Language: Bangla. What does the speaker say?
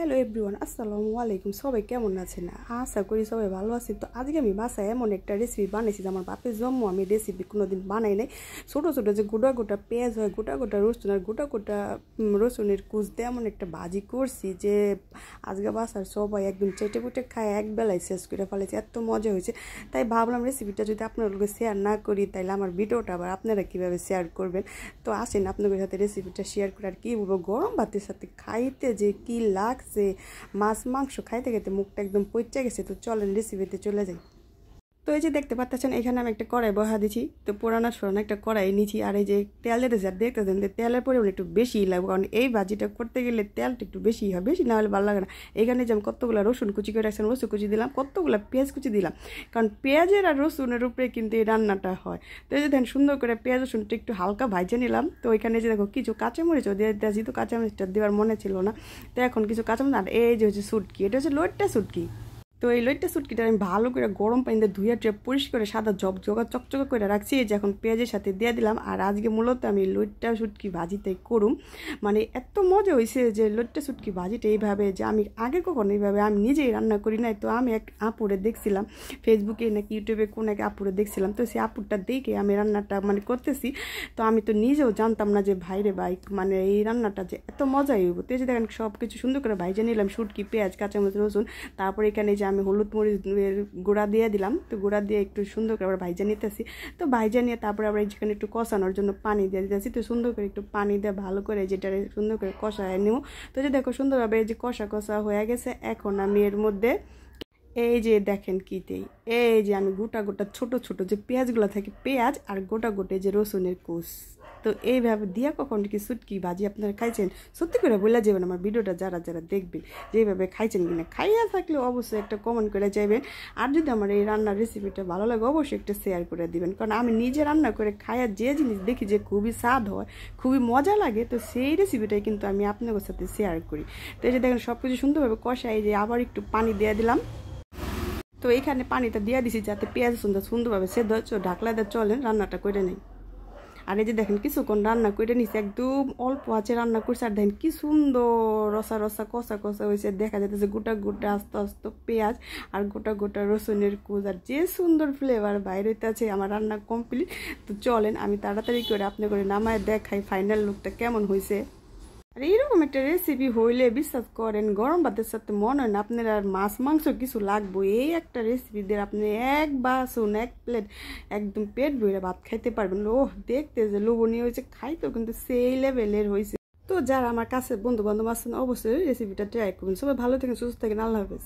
হ্যালো এভরিওয়ান, আসসালামু আলাইকুম। সবাই কেমন আছেন? আশা করি সবাই ভালো আছি। তো আজকে আমি বাসায় এমন একটা রেসিপি বানাইছি যে আমার বাপের জন্ম আমি রেসিপি কোনোদিন বানাই নাই। ছোটো ছোটো যে গোটা গোটা পেঁয়াজ হয়, গোটা গোটা রসুন আর গোটা গোটা রসুনের কুচ দিয়ে এমন একটা ভাজি করছি যে আজকে বাসার সবাই একদম চেটে পুটে খায়, এক বেলায় শেষ করে ফেলেছে। এত মজা হয়েছে, তাই ভাবলাম রেসিপিটা যদি আপনাদের শেয়ার না করি তাহলে আমার ভিডিওটা আবার আপনারা কীভাবে শেয়ার করবেন। তো আসেন আপনাদের সাথে রেসিপিটা শেয়ার করে। আর কী বলবো, গরম ভাতের সাথে খাইতে যে কী লাগছে, মাছ মাংস খাইতে খাইতে মুখটা একদম পচে গেছে। তো চলেন রেসিপিতে চলে যাই। তো এই যে দেখতে পাচ্ছেন এখানে আমি একটা কড়াই বহা দিচ্ছি। তো পুরানো স্মরণ একটা কড়াই নিচ্ছি, আর এই যে তেলের যে দেখতেছেন তেলের পরিমাণ একটু বেশি লাগবে, কারণ এই ভাজিটা করতে গেলে তেলটা একটু বেশি হয়, বেশি না হলে ভালো লাগে না। এখানে যে আমি কতগুলো রসুন কুচি করে রাখছেন, রসুন কুচি দিলাম, কতগুলো পেঁয়াজ কুচি দিলাম, কারণ পেঁয়াজের আর রসুনের উপরে কিন্তু এই রান্নাটা হয়। তো এই যে দেখেন সুন্দর করে পেঁয়াজ রসুনটা একটু হালকা ভাজে নিলাম। তো এখানে যে দেখো কিছু কাঁচামরিচও দিয়ে দিয়েছি, তো কাঁচামরিচটা দেওয়ার মনে ছিল না, তো এখন কিছু কাঁচামরিচ। আর এই যে হচ্ছে শুটকি, এটা হচ্ছে লইট্টা শুটকি। তো এই লইট্টা শুটকিটা আমি ভালো করে গরম পানিতে ধুয়ে পরিষ্কার করে সাদা জগা চকচকা করে রাখছি, যে এখন পেঁয়াজের সাথে দিয়ে দিলাম। আর আজকে মূলত আমি লইট্টা শুটকি ভাজিটাই করুম। মানে এত মজা হয়েছে যে লইট্টা শুটকি ভাজিটা এইভাবে, যে আমি আগে কখনো এইভাবে আমি নিজেই রান্না করি নাই। তো আমি এক আপুরে দেখছিলাম ফেসবুকে নাকি ইউটিউবে কোন এক আপুরে দেখছিলাম, তো সেই আপুরটা দেখে আমি রান্নাটা মানে করতেছি। তো আমি তো নিজেও জানতাম না যে ভাইরে ভাই মানে এই রান্নাটা যে এত মজাই হইব। তো এই যে দেখেন সব কিছু সুন্দর করে ভাইজে নিলাম, শুটকি পেঁয়াজ কাঁচামরিচ রসুন। তারপর এখানে যে আমি হলুদ মরিচ গুঁড়া দিয়ে দিলাম, তো গুঁড়া দিয়ে একটু সুন্দর করে আবার ভাইজা নিতেছি। তো ভাইজা নিয়ে তারপরে আবার যেখানে একটু কষানোর জন্য পানি দিয়ে দিতেছি। তো সুন্দর করে একটু পানি দিয়ে ভালো করে যেটা সুন্দর করে কষায় নেব। তো যে দেখো সুন্দরভাবে এই যে কষা কষা হয়ে গেছে। এখন আমি এর মধ্যে এই যে দেখেন কিতেই এই যে আমি গোটা গোটা ছোট ছোট যে পেঁয়াজগুলো থাকে, পেঁয়াজ আর গোটা গোটে যে রসুনের কুচ, তো এইভাবে দিয়া কখন কি শুটকি ভাজি আপনারা খাইছেন? সত্যি করে বলে যাবেন আমার ভিডিওটা যারা যারা দেখবেন, যেভাবে খাইছেন কিনা। খাইয়া থাকলে অবশ্যই একটা কমেন্ট করে যাবেন। আর যদি আমার এই রান্নার রেসিপিটা ভালো লাগে অবশ্যই একটা শেয়ার করে দিবেন, কারণ আমি নিজে রান্না করে খাইয়া যে জিনিস দেখি যে খুবই স্বাদ হয়, খুবই মজা লাগে, তো সেই রেসিপিটাই কিন্তু আমি আপনাদের সাথে শেয়ার করি। তো এই যে দেখেন সব কিছু সুন্দরভাবে কষাই, যে আবার একটু পানি দিয়ে দিলাম। তো এইখানে পানিটা দিয়ে দিছি যাতে পেঁয়াজ সুন্দরভাবে সেদ্ধ হচ্ছে, ঢাকলা দিয়ে চলেন রান্নাটা করে নেই। আর এই যে দেখেন কিছুক্ষণ রান্না করে নিছি, একদম অল্প আছে রান্না করছে। আর দেখেন কি সুন্দর রসা রসা কষা কষা হয়েছে, দেখা যাচ্ছে গোটা গোটা আস্তে আস্তে পেঁয়াজ আর গোটা গোটা রসুনের কুচ, আর যে সুন্দর ফ্লেভার বাইরে হইতেছে। আমার রান্না কমপ্লিট। তো চলেন আমি তাড়াতাড়ি করে আপনি করে নামায় দেখাই ফাইনাল লুকটা কেমন হয়েছে। আর এইরকম একটা রেসিপি হইলে বিশ্বাস করেন গরম ভাতের সাথে মনে হয় না আপনার আর মাছ মাংস কিছু লাগবে। এই একটা রেসিপি দিয়ে আপনি এক বাসন এক প্লেট একদম পেট ভরে ভাত খাইতে পারবেন। ওহ, দেখতে যে লোভনীয় হয়েছে, খাইতেও কিন্তু সেই লেভেলের হয়েছে। তো যারা আমার কাছে বন্ধু বান্ধব আছেন অবশ্যই রেসিপিটা ট্রাই করবেন। সবাই ভালো থাকেন, সুস্থ থাকেন, আল্লাহ হাফেজ।